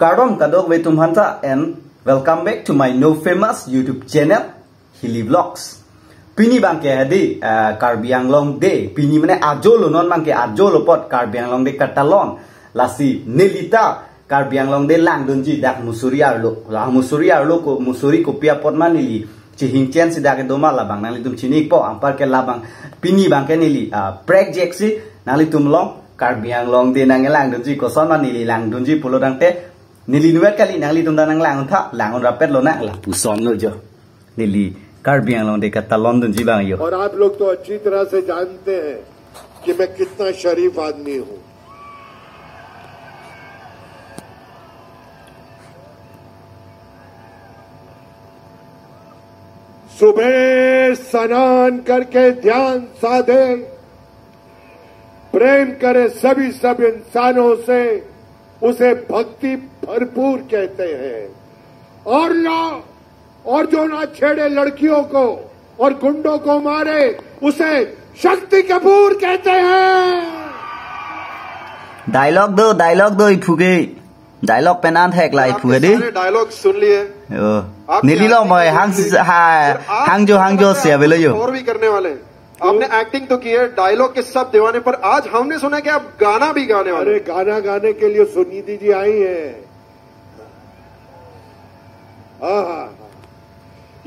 Kardom kadok we tumhanta and welcome back to my new famous YouTube channel Hilly Vlogs. Pini bangke hadi Karbi Anglong de pini mane ajolo non bangke ajolo pot Karbi Anglong de katalon lasi nelita Karbi Anglong de lang donji dak musuri arlo ko musuri ko pia pot manili cihing chen si dak doma labang nali tum chini po ampar ke labang pini bangke nili prek jeksi nali tum long Karbi Anglong de nang lang donji ko son manili lang donji pulo dang te Nili nuet kali nangli tum danang lang tha lang on rapet lo na la puson lo jo nili Karbi Anglong de katalon donji bang yo. और आप लोग तो अच्छी तरह से जानते हैं कि मैं कितना शरीफ आदमी हूं। सुबह स्नान करके ध्यान साधे प्रेम करे सभी सब इंसानों से उसे भक्ति भरपूर कहते हैं और जो ना छेड़े लड़कियों को और गुंडों को मारे उसे शक्ति कपूर कहते हैं। डायलॉग दो इफुगे डायलॉग पे नाम है एक लाइफ हुए दी डायलॉग सुन लिए नीली लो मैं हंग जो से अवेले यो और भी करने वाले आपने एक्टिंग तो की है डायलॉग के सब दीवाने पर आज हमने सुना कि आप गाना भी गाने वाले। अरे गाना गाने के लिए सुनीति जी आई हैं। हाँ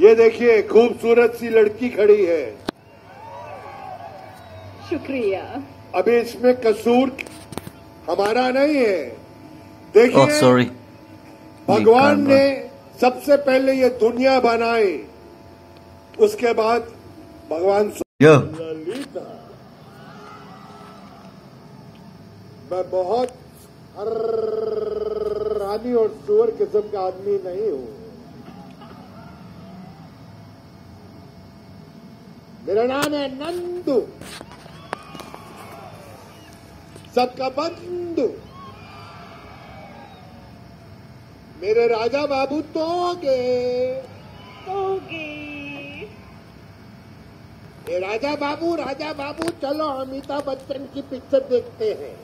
ये देखिए खूबसूरत सी लड़की खड़ी है। शुक्रिया। अभी इसमें कसूर हमारा नहीं है। देखिए सॉरी भगवान ने सबसे पहले ये दुनिया बनाई उसके बाद भगवान ललिता। मैं बहुत रानी और सुअर किस्म का आदमी नहीं हूं। मेरा नाम है नंदू सबका बंधु। मेरे राजा बाबू तोगे ये राजा बाबू चलो अमिताभ बच्चन की पिक्चर देखते हैं।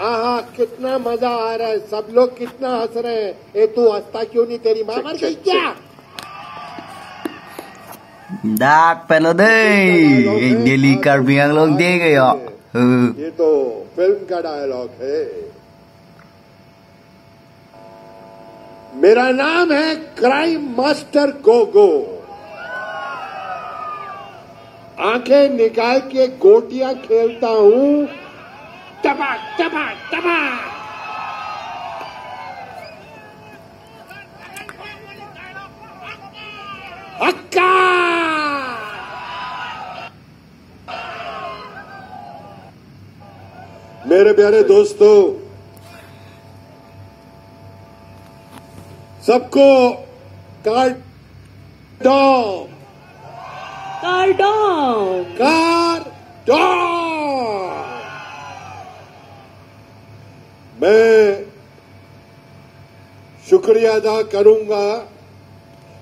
आहा कितना मजा आ रहा है सब लोग कितना हंस रहे हैं। ए तू हंसता क्यों नहीं तेरी मां मर गई क्या? डाक पहलो दे डेली Karbi Anglong दे गया। ये तो फिल्म का डायलॉग है। मेरा नाम है क्राइम मास्टर गोगो। आंखें निकाल के गोटियां खेलता हूं टपक टपक टपक। हक्का मेरे प्यारे दोस्तों सबको कार्डॉम मैं शुक्रिया अदा करूंगा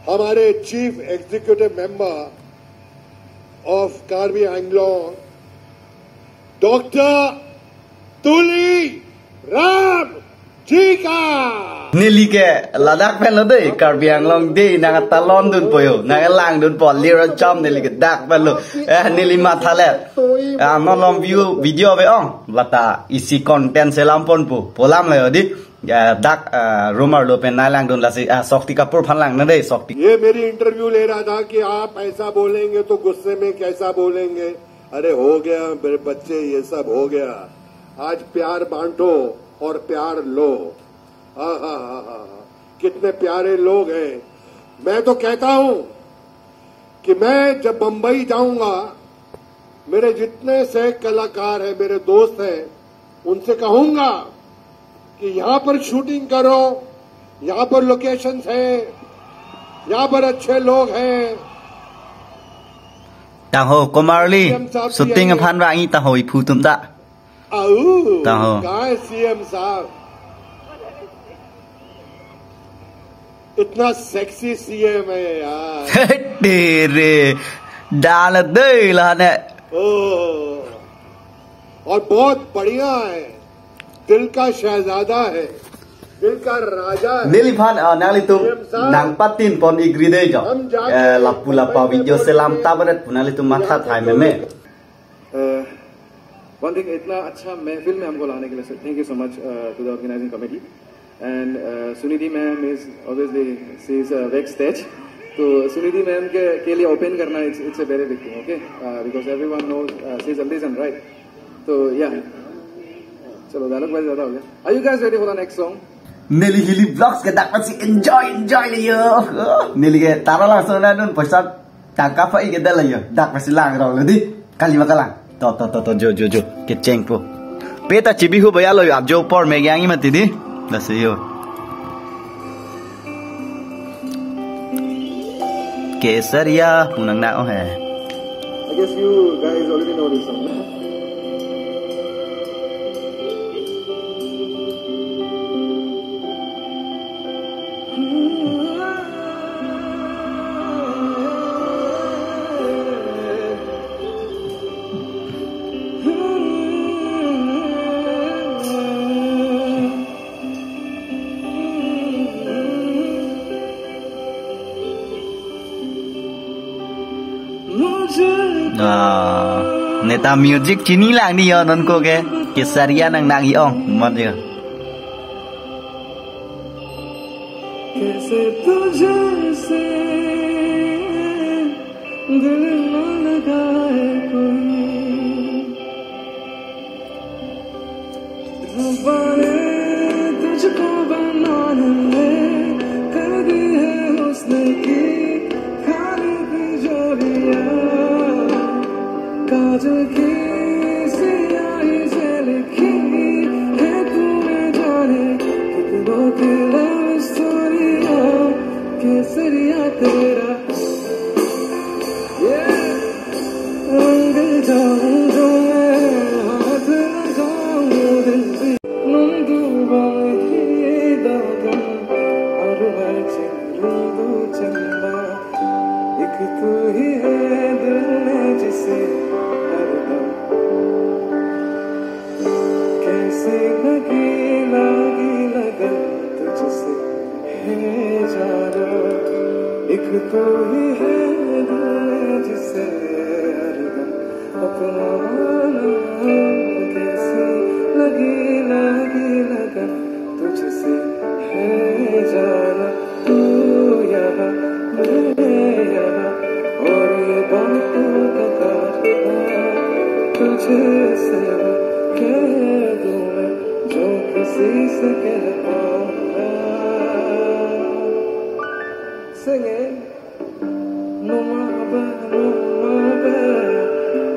हमारे chief executive member of Karbi Anglong doctor तुली राम जी का Nili ke ladak pen lo deh Karbi Anglong de nang talon dun poyo nang lang dun po lira jam nili ke dak pen lo nili mata le non long view video be ong lata isi content selam pon polam le di dak rumor lo pen nalang dun lasi Shakti Kapoor phan lang na deh Shakti ये मेरी interview ले रहा था कि आप ऐसा बोलेंगे तो गुस्से में कैसा बोलेंगे। अरे हो गया मेरे बच्चे ये सब हो गया। आज प्यार बांटो और प्यार लो। कितने प्यारे लोग हैं। मैं तो कहता हूं कि मैं जब बंबई जाऊंगा मेरे जितने से कलाकार हैं मेरे दोस्त हैं उनसे कहूंगा कि यहां पर शूटिंग करो यहां पर लोकेशंस हैं यहां पर अच्छे लोग हैं। taho Komarli shooting phan rangi taho ipu tum da taho कहाँ है सीएम साहब? इतना सेक्सी सीएम है यार। तेरे डाल दे लाने और बहुत बढ़िया है, दिल का शहजादा है। दिल का राजा है। Nilipan nalitum nang patin pon igride jo. Lapu lapa video selam tabaret nalitum matha thai meme. One thing इतना अच्छा महफिल में हमको लाने के लिए thank you so much to the organizing committee and Sunidhi ma'am is obviously she is backstage. तो Sunidhi ma'am के लिए ओपन करना it's a very big thing, okay? Because everyone knows she is a legend, right? तो yeah, चलो dialogue wise ज़्यादा हो गया. Are you guys ready for the next song? Nelly Hilly Vlogs ke tak pasti enjoy le yo. Nelly ke taro langsung na dun pasal tangkap ai ke dah le yo. Dak pasti lang ro le di. Kali makalang. To jo ke ceng po. Peta chibi hu baya lo yo ab jo por me yang mati di. Da se yo. Kesaria punang na oh hai. I guess you guys already know this song. Neta music chini lang ni yo non ko ke Kesaria nang nang iong mot yo. कैसे तुझे से दिल न लगाए कोई रब्बा ने तुझको बनाने में कर दी है हुस्न की खाली तिजोरियां काजल की सियाही से लिखी है तूने जाने कितनों की लव स्टोरियां केसरिया तेरा रंग जाऊं जो मैं हाथ लगाऊं दिल से नंदू बाई दागम अरुणा चंद्रू चंदा एक तू ही है दिल में जिसे कैसे लगी लगन तुझसे है जाना एक तो ही है दिल जिसे हरदम अपना कैसे लगी लगन तुझसे है जाना तू यहाँ मैं यहाँ और ये बातों का कारखाना तुझसे कह दूं मैं जो किसी से कह पाऊंगा. Sing it. No maba, no maba,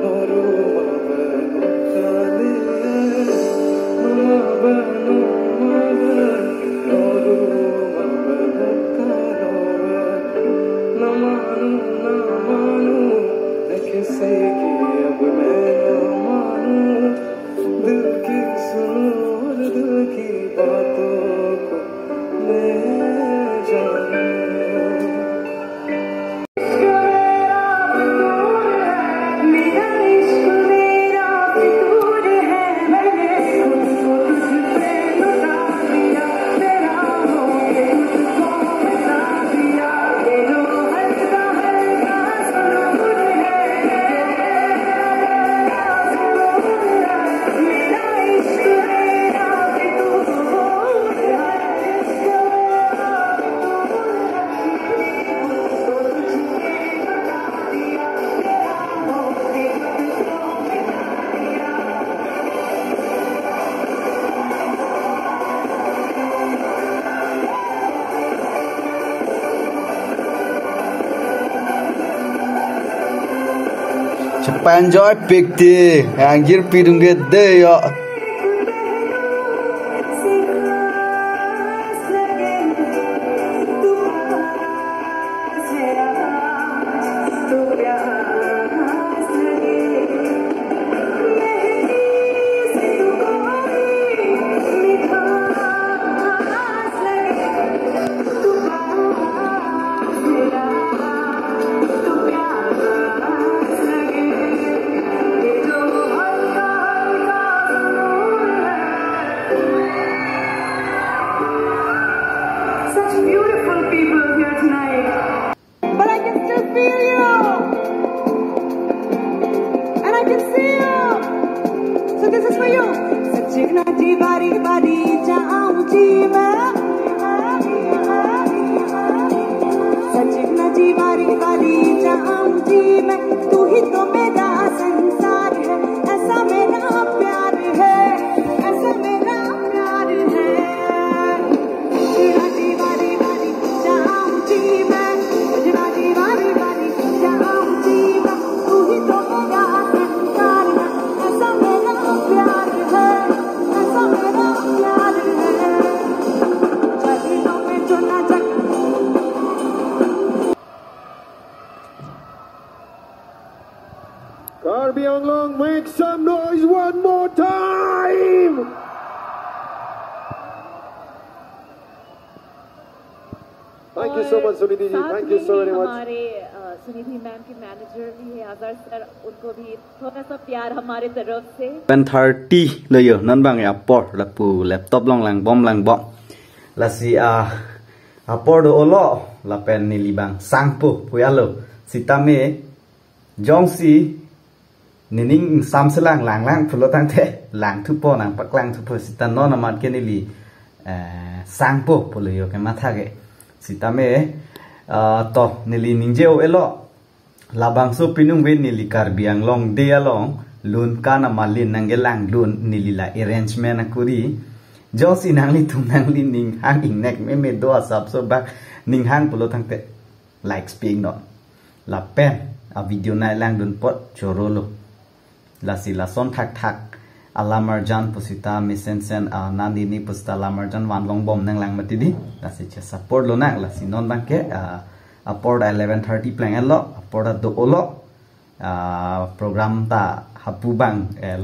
no maba, no kaliya. No maba, no maba, no maba, no kaloba. Na manu, I can say कि अब मैं न मानूं. दिल की सुनो और दिल की बातों को मैं जानूं. Panjoy pikti anjir pidung gede yo. तो मेरा संसार है, ऐसा मेरा प्यार है, ऐसा मेरा प्यार है। बारी बारी बारी जाऊंगी मैं, बारी बारी बारी जाऊंगी मैं, तू ही तो मेरा संसार है, ऐसा मेरा प्यार है, ऐसा मेरा प्यार है। चरणों में जो ना Karbi Anglong, make some noise one more time! Thank you so much, Sunidhi ji. Thank you so very much. हमारे सुनिधि मैम के मैनेजर भी है आजाद सर, उनको भी थोड़ा सा प्यार हमारे तरफ से। 10:30 เลยอยู่นั่นบางอย่างปอดละปูแล็ปท็อปลองหลังบอมหลังบอมละสิปอดโอโลละเป็นนิลิบังสังปูพุยาโลสิตาเมจงสีนินิงซ้ำสล่างหลังล่างพลตั้งเทหลังทุบปอหนังปักหลังทุบปอสิตานอนมาเกนิลีสังปูพลอยู่กันมาทักเกสิตาเมต่อนิลินิงเจโอเอโลลาบังโซปินุงเวนิลิการบิยังลองเดียลองลุนกานามาลินนังเกลังลุนนิลิลาเอเรนจ์เมนคุรีจอสินังลิทุนังลินิงฮังอิงเน็กเมโดอาซับโซบักนิงฮังพลตั้งเทไลค์สปีกนอนลาเป็นวิดีโอในลังดุนปอดโชโรโลลาสิลาซอนทักทักอัลลามาร์จันพุสิตามิเซนเซนนันดินีพุสิตาลามาร์จันวันลองบอมนังลังมาติดีลาสิจะซัพพอร์ตโลนักลาสินอนบังเกปอร์ด11:30 เพลงอัลโลปอร์ดดูโอโลโปรแกรมตาฮับปูบัง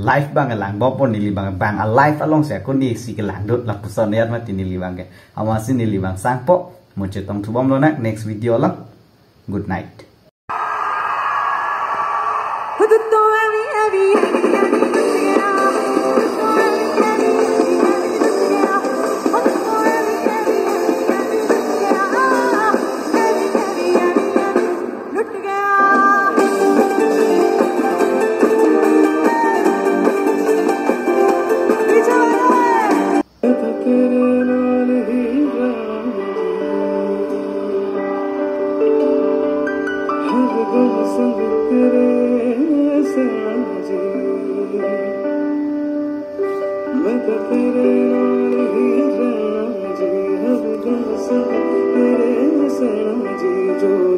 ไลฟ์บังลังบอมปนนิลิบังบังไลฟ์อลองเสียคนนี้สิกลังดุลาพุสอนเนียดมาตินิลิบังเกอามาสินิลิบังสังปอมุจต้องทุบอมโลนัก next video ละ good night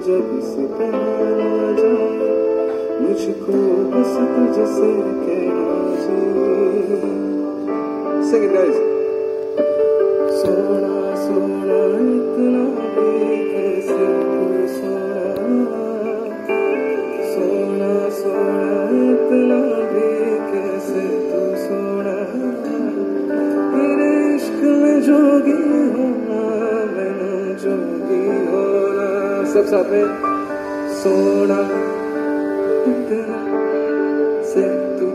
जब से कहना जाए मुझको बस तुझसे कहना चाहिए। Sing it guys. सोना सोना इतना भी कैसे तू सोना सोना इतना भी कैसे तू सोना तेरे इश्क में जोगी होना मैंने जोगी होना सब साथ में सोना इतना से तू